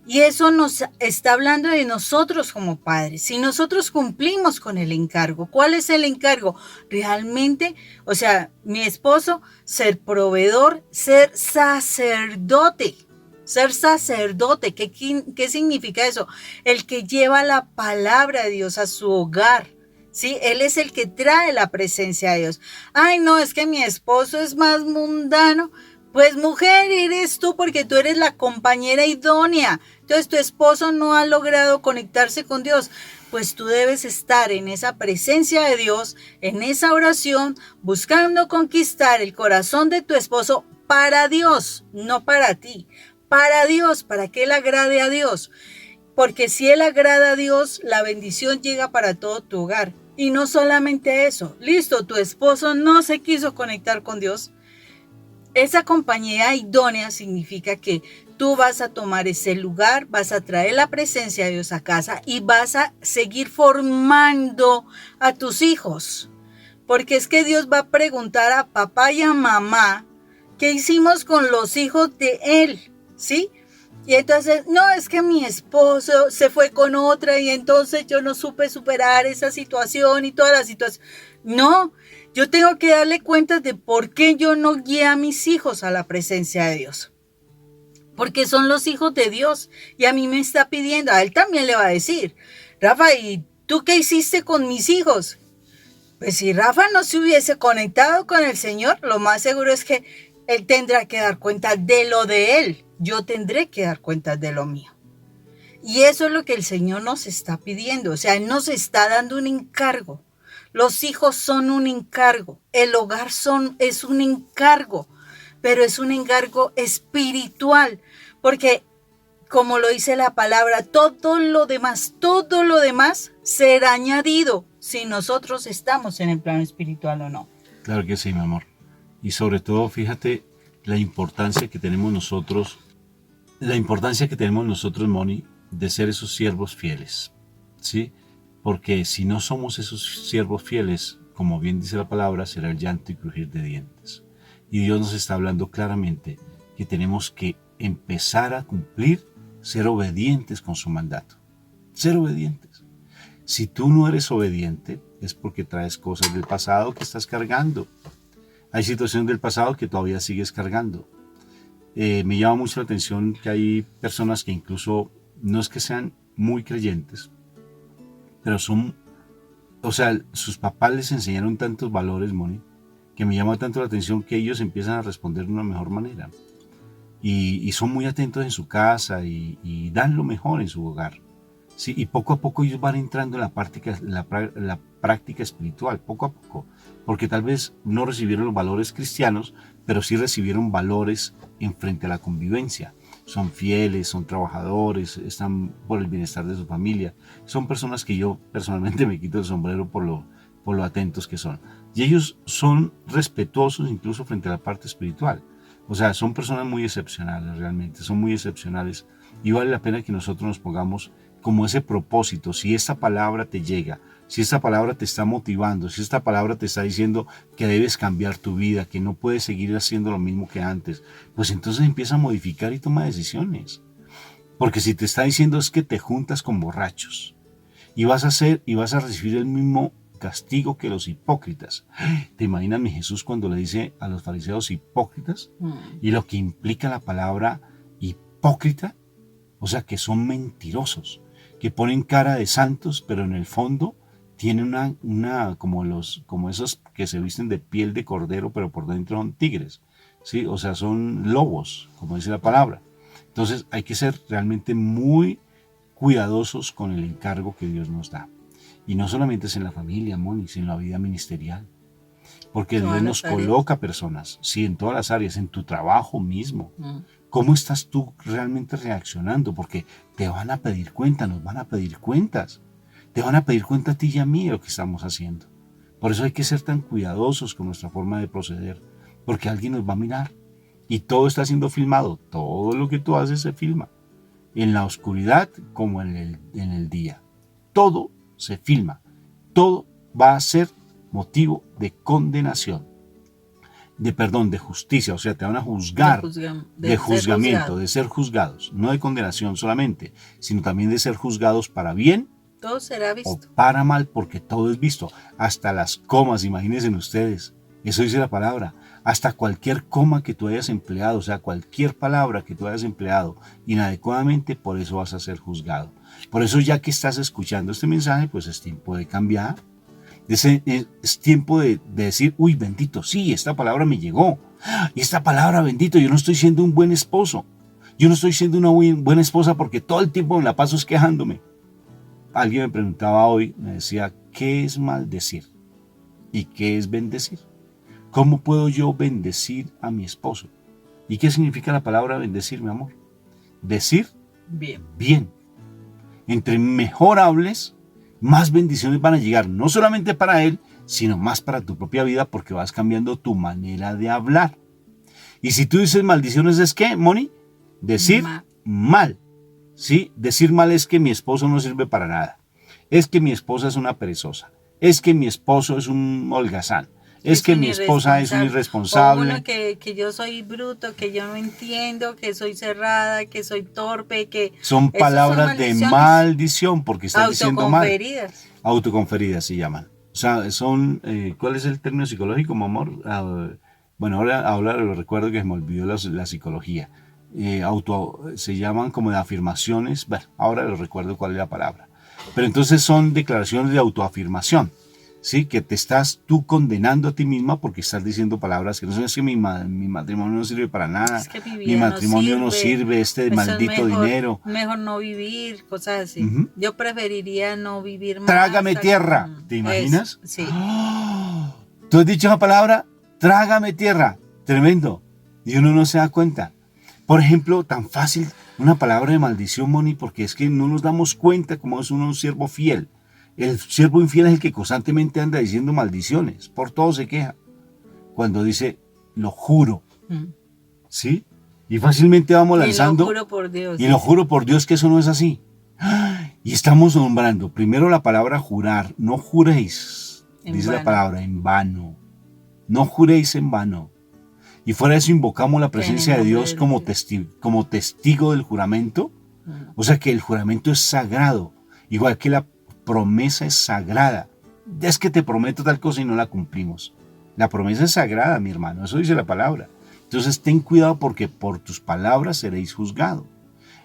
Y eso nos está hablando de nosotros como padres. Si nosotros cumplimos con el encargo, ¿cuál es el encargo? Realmente, o sea, mi esposo, ser proveedor, ser sacerdote. Ser sacerdote, ¿qué significa eso? El que lleva la palabra de Dios a su hogar, ¿sí? Él es el que trae la presencia de Dios. Ay, no, es que mi esposo es más mundano. Pues mujer eres tú, porque tú eres la compañera idónea. Entonces tu esposo no ha logrado conectarse con Dios. Pues tú debes estar en esa presencia de Dios, en esa oración, buscando conquistar el corazón de tu esposo para Dios, no para ti. Para Dios, para que Él agrade a Dios. Porque si Él agrada a Dios, la bendición llega para todo tu hogar. Y no solamente eso. Listo, tu esposo no se quiso conectar con Dios. esa compañía idónea significa que tú vas a tomar ese lugar, vas a traer la presencia de Dios a casa y vas a seguir formando a tus hijos. Porque es que Dios va a preguntar a papá y a mamá qué hicimos con los hijos de Él, ¿sí? Y entonces, no, es que mi esposo se fue con otra y entonces yo no supe superar esa situación y toda la situación. No, yo tengo que darle cuenta de por qué yo no guié a mis hijos a la presencia de Dios. Porque son los hijos de Dios y a mí me está pidiendo, a él también le va a decir, Rafa, ¿y tú qué hiciste con mis hijos? Pues si Rafa no se hubiese conectado con el Señor, lo más seguro es que él tendrá que dar cuenta de lo de él. Yo tendré que dar cuenta de lo mío. Y eso es lo que el Señor nos está pidiendo. O sea, Él nos está dando un encargo. Los hijos son un encargo. El hogar es un encargo. Pero es un encargo espiritual. Porque, como lo dice la palabra, todo lo demás será añadido si nosotros estamos en el plano espiritual o no. Claro que sí, mi amor. Y sobre todo, fíjate la importancia que tenemos nosotros, Moni, de ser esos siervos fieles, ¿sí? Porque si no somos esos siervos fieles, como bien dice la palabra, será el llanto y crujir de dientes. Y Dios nos está hablando claramente que tenemos que empezar a cumplir, ser obedientes con su mandato. Ser obedientes. Si tú no eres obediente, es porque traes cosas del pasado que estás cargando. Hay situaciones del pasado que todavía sigues cargando. Me llama mucho la atención que hay personas que incluso no es que sean muy creyentes, pero sus papás les enseñaron tantos valores, Moni, que me llama tanto la atención que ellos empiezan a responder de una mejor manera. Y son muy atentos en su casa y dan lo mejor en su hogar. Sí, y poco a poco ellos van entrando en la práctica espiritual, poco a poco, porque tal vez no recibieron los valores cristianos, pero sí recibieron valores en frente a la convivencia. Son fieles, son trabajadores, están por el bienestar de su familia. Son personas que yo personalmente me quito el sombrero por lo atentos que son. Y ellos son respetuosos incluso frente a la parte espiritual. O sea, son personas muy excepcionales realmente, son muy excepcionales. Y vale la pena que nosotros nos pongamos como ese propósito. Si esta palabra te llega, si esta palabra te está motivando, si esta palabra te está diciendo que debes cambiar tu vida, que no puedes seguir haciendo lo mismo que antes, pues entonces empieza a modificar y toma decisiones. Porque si te está diciendo es que te juntas con borrachos y vas a recibir el mismo castigo que los hipócritas. ¿Te imaginas mi Jesús cuando le dice a los fariseos hipócritas? Y lo que implica la palabra hipócrita, o sea que son mentirosos, que ponen cara de santos, pero en el fondo tienen como esos que se visten de piel de cordero, pero por dentro son tigres, ¿sí? O sea, son lobos, como dice la palabra. Entonces hay que ser realmente muy cuidadosos con el encargo que Dios nos da. Y no solamente es en la familia, Moni, sino en la vida ministerial. Porque Dios nos coloca personas, sí, en todas las áreas, en tu trabajo mismo. ¿Cómo estás tú realmente reaccionando? Porque te van a pedir cuentas, nos van a pedir cuentas. Te van a pedir cuenta a ti y a mí de lo que estamos haciendo. Por eso hay que ser tan cuidadosos con nuestra forma de proceder, porque alguien nos va a mirar. Y todo está siendo filmado, todo lo que tú haces se filma. En la oscuridad como en el día. Todo se filma. Todo va a ser motivo de condenación. De justicia, o sea, te van a juzgar, de juzgamiento, de ser juzgados, no de condenación solamente, sino también de ser juzgados para bien, todo será visto, o para mal, porque todo es visto, hasta las comas, imagínense ustedes, eso dice la palabra, hasta cualquier coma que tú hayas empleado, o sea, cualquier palabra que tú hayas empleado inadecuadamente, por eso vas a ser juzgado. Por eso ya que estás escuchando este mensaje, pues es tiempo de cambiar. Es tiempo de decir, uy, bendito, sí, esta palabra me llegó. Y esta palabra, bendito, yo no estoy siendo un buen esposo. Yo no estoy siendo una buena esposa porque todo el tiempo me la paso quejándome. Alguien me preguntaba hoy, me decía, ¿qué es maldecir? ¿Y qué es bendecir? ¿Cómo puedo yo bendecir a mi esposo? ¿Y qué significa la palabra bendecir, mi amor? Decir bien. Entre mejor hables, más bendiciones van a llegar, no solamente para él, sino más para tu propia vida, porque vas cambiando tu manera de hablar. Y si tú dices maldiciones, ¿es qué, Moni? Decir mal. ¿Sí? Decir mal es que mi esposo no sirve para nada. Es que mi esposa es una perezosa. Es que mi esposo es un holgazán. Es que mi esposa es un irresponsable. O uno que yo soy bruto, que yo no entiendo, que soy cerrada, que soy torpe, que... Son palabras de maldición porque estás diciendo mal. Autoconferidas. Autoconferidas se llaman. O sea, son... ¿cuál es el término psicológico, mi amor? Bueno, ahora lo recuerdo que se me olvidó la psicología. Se llaman como de afirmaciones. Bueno, ahora lo recuerdo cuál es la palabra. Pero entonces son declaraciones de autoafirmación. ¿Sí? Que te estás tú condenando a ti misma porque estás diciendo palabras que no son, es que mi matrimonio no sirve para nada, es que mi matrimonio no sirve, maldito dinero. Mejor no vivir, cosas así. Yo preferiría no vivir más. Trágame tierra, ¿te imaginas? Sí. ¡Oh! ¿Tú has dicho esa palabra? Trágame tierra, tremendo. Y uno no se da cuenta. Por ejemplo, tan fácil, una palabra de maldición, Moni, porque es que no nos damos cuenta como es uno un siervo fiel. El siervo infiel es el que constantemente anda diciendo maldiciones, por todo se queja. Cuando dice, lo juro, ¿sí? Y fácilmente vamos lanzando. Y lo juro por Dios. Y lo juro por Dios que eso no es así. Y estamos nombrando primero la palabra jurar, no juréis, dice la palabra, en vano. No juréis en vano. Y fuera de eso invocamos la presencia de Dios como testigo del juramento. O sea que el juramento es sagrado, igual que la promesa es sagrada. Es que te prometo tal cosa y no la cumplimos. La promesa es sagrada, mi hermano. Eso dice la palabra. Entonces ten cuidado porque por tus palabras seréis juzgado.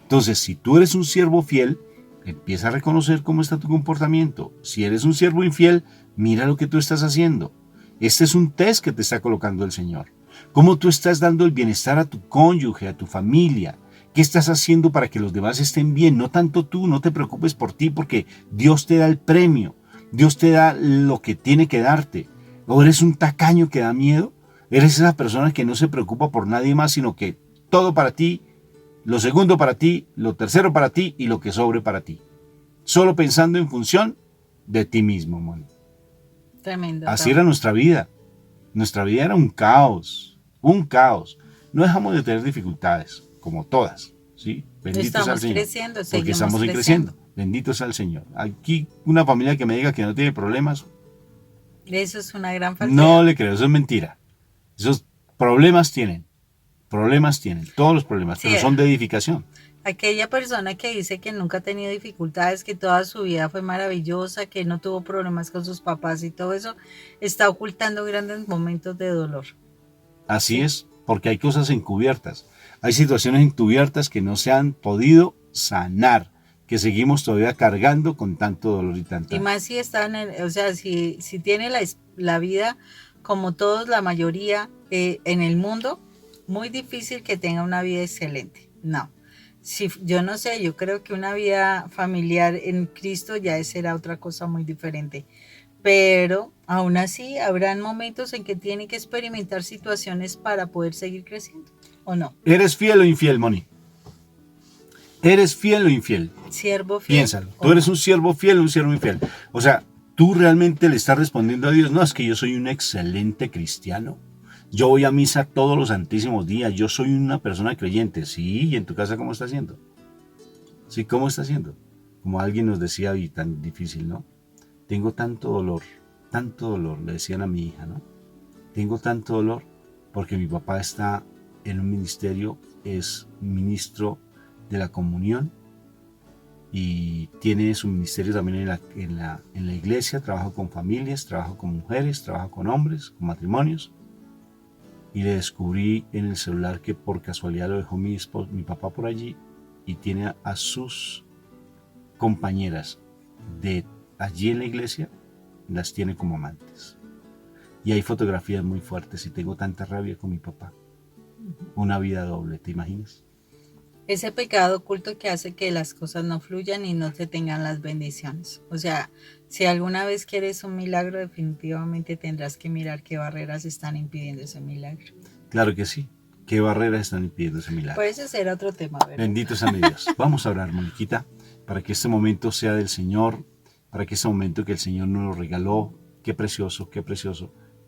Entonces, si tú eres un siervo fiel, empieza a reconocer cómo está tu comportamiento. Si eres un siervo infiel, mira lo que tú estás haciendo. Este es un test que te está colocando el Señor. Cómo tú estás dando el bienestar a tu cónyuge, a tu familia. ¿Qué estás haciendo para que los demás estén bien? No tanto tú, no te preocupes por ti porque Dios te da el premio. Dios te da lo que tiene que darte. ¿O eres un tacaño que da miedo? ¿Eres esa persona que no se preocupa por nadie más, sino que todo para ti, lo segundo para ti, lo tercero para ti y lo que sobre para ti? Solo pensando en función de ti mismo, Moni. Tremendo. Así era nuestra vida. Nuestra vida era un caos, un caos. No dejamos de tener dificultades, como todas, ¿sí? Bendito sea el Señor. Creciendo, porque estamos creciendo. Bendito sea el Señor. Aquí una familia que me diga que no tiene problemas. Eso es una gran falsedad. No le creo, eso es mentira. Esos problemas tienen, todos los problemas, sí, pero son de edificación. Aquella persona que dice que nunca ha tenido dificultades, que toda su vida fue maravillosa, que no tuvo problemas con sus papás y todo eso, está ocultando grandes momentos de dolor. Así es, porque hay cosas encubiertas. Hay situaciones encubiertas que no se han podido sanar, que seguimos todavía cargando con tanto dolor y tanta. Y más si están, si tiene la vida como todos, la mayoría en el mundo, muy difícil que tenga una vida excelente. No. Si, yo no sé, yo creo que una vida familiar en Cristo ya será otra cosa muy diferente. Pero aún así habrán momentos en que tiene que experimentar situaciones para poder seguir creciendo, ¿o no? ¿Eres fiel o infiel, Moni? ¿Eres fiel o infiel? Siervo fiel. Piénsalo. ¿Tú eres un siervo fiel o un siervo infiel? O sea, ¿tú realmente le estás respondiendo a Dios? No, es que yo soy un excelente cristiano. Yo voy a misa todos los santísimos días. Yo soy una persona creyente. Sí, ¿y en tu casa cómo está haciendo? Sí, ¿cómo está haciendo? Como alguien nos decía, y tan difícil, ¿no? Tengo tanto dolor, le decían a mi hija, ¿no? Tengo tanto dolor porque mi papá está en un ministerio, es ministro de la comunión y tiene su ministerio también en la iglesia, trabaja con familias, trabaja con mujeres, trabaja con hombres, con matrimonios. Y le descubrí en el celular que por casualidad lo dejó mi papá por allí y tiene a sus compañeras de allí en la iglesia, las tiene como amantes. Y hay fotografías muy fuertes y tengo tanta rabia con mi papá. Una vida doble, ¿te imaginas? Ese pecado oculto que hace que las cosas no fluyan y no se tengan las bendiciones. O sea, si alguna vez quieres un milagro, definitivamente tendrás que mirar qué barreras están impidiendo ese milagro. Claro que sí. ¿Qué barreras están impidiendo ese milagro? Pues ese será otro tema, ¿verdad? Bendito sea mi Dios. Vamos a orar, Moniquita, para que este momento sea del Señor, para que este momento que el Señor nos lo regaló, qué precioso, que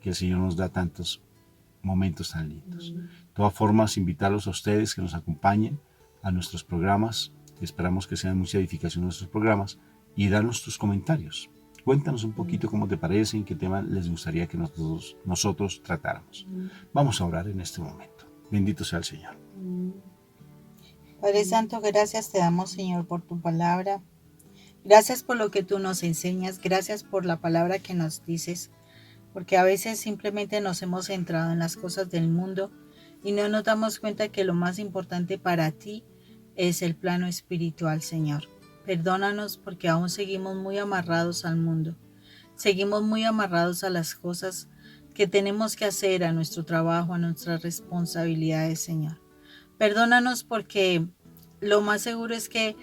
el Señor nos da tantos momentos tan lindos. De todas formas, invitarlos a ustedes que nos acompañen a nuestros programas. Esperamos que sean mucha edificación nuestros programas y danos tus comentarios. Cuéntanos un poquito cómo te parecen, qué tema les gustaría que nosotros tratáramos. Vamos a orar en este momento. Bendito sea el Señor. Padre Santo, gracias te damos, Señor, por tu palabra. Gracias por lo que tú nos enseñas. Gracias por la palabra que nos dices. Porque a veces simplemente nos hemos centrado en las cosas del mundo y no nos damos cuenta que lo más importante para ti es el plano espiritual, Señor. Perdónanos porque aún seguimos muy amarrados al mundo. Seguimos muy amarrados a las cosas que tenemos que hacer, a nuestro trabajo, a nuestras responsabilidades, Señor. Perdónanos porque lo más seguro es que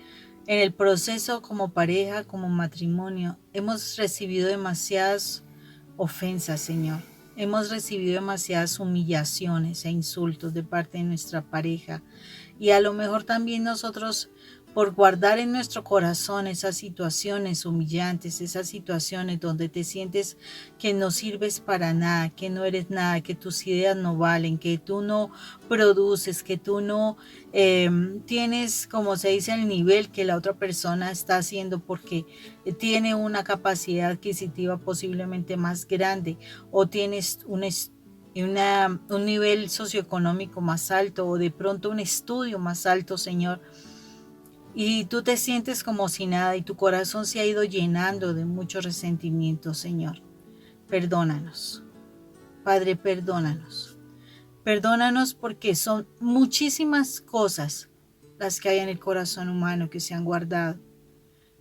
en el proceso como pareja, como matrimonio, hemos recibido demasiadas ofensas, Señor. Hemos recibido demasiadas humillaciones e insultos de parte de nuestra pareja. Y a lo mejor también nosotros, por guardar en nuestro corazón esas situaciones humillantes, esas situaciones donde te sientes que no sirves para nada, que no eres nada, que tus ideas no valen, que tú no produces, que tú no tienes, como se dice, el nivel que la otra persona está haciendo porque tiene una capacidad adquisitiva posiblemente más grande o tienes un nivel socioeconómico más alto o de pronto un estudio más alto, Señor. Y tú te sientes como si nada y tu corazón se ha ido llenando de mucho resentimiento, Señor. Perdónanos. Padre, perdónanos. Perdónanos porque son muchísimas cosas las que hay en el corazón humano que se han guardado.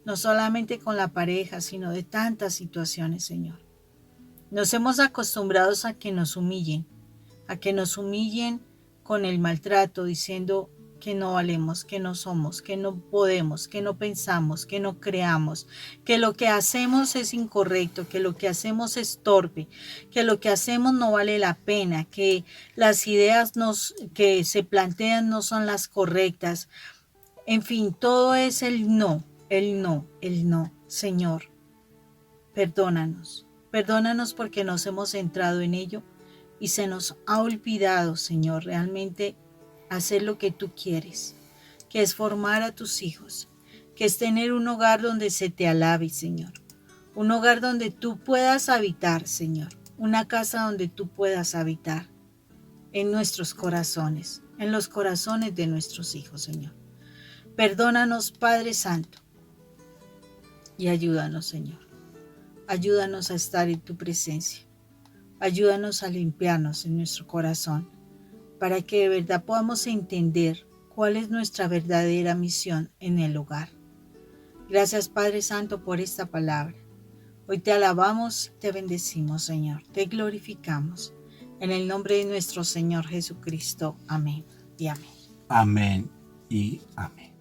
No solamente con la pareja, sino de tantas situaciones, Señor. Nos hemos acostumbrado a que nos humillen con el maltrato, diciendo que no valemos, que no somos, que no podemos, que no pensamos, que no creamos, que lo que hacemos es incorrecto, que lo que hacemos es torpe, que lo que hacemos no vale la pena, que las ideas que se plantean no son las correctas. En fin, todo es el no, el no, el no. Señor, perdónanos. Perdónanos porque nos hemos centrado en ello y se nos ha olvidado, Señor, realmente hacer lo que tú quieres, que es formar a tus hijos, que es tener un hogar donde se te alabe, Señor. Un hogar donde tú puedas habitar, Señor. Una casa donde tú puedas habitar en nuestros corazones, en los corazones de nuestros hijos, Señor. Perdónanos, Padre Santo, y ayúdanos, Señor. Ayúdanos a estar en tu presencia. Ayúdanos a limpiarnos en nuestro corazón para que de verdad podamos entender cuál es nuestra verdadera misión en el hogar. Gracias, Padre Santo, por esta palabra. Hoy te alabamos, te bendecimos, Señor. Te glorificamos. En el nombre de nuestro Señor Jesucristo. Amén y amén. Amén y amén.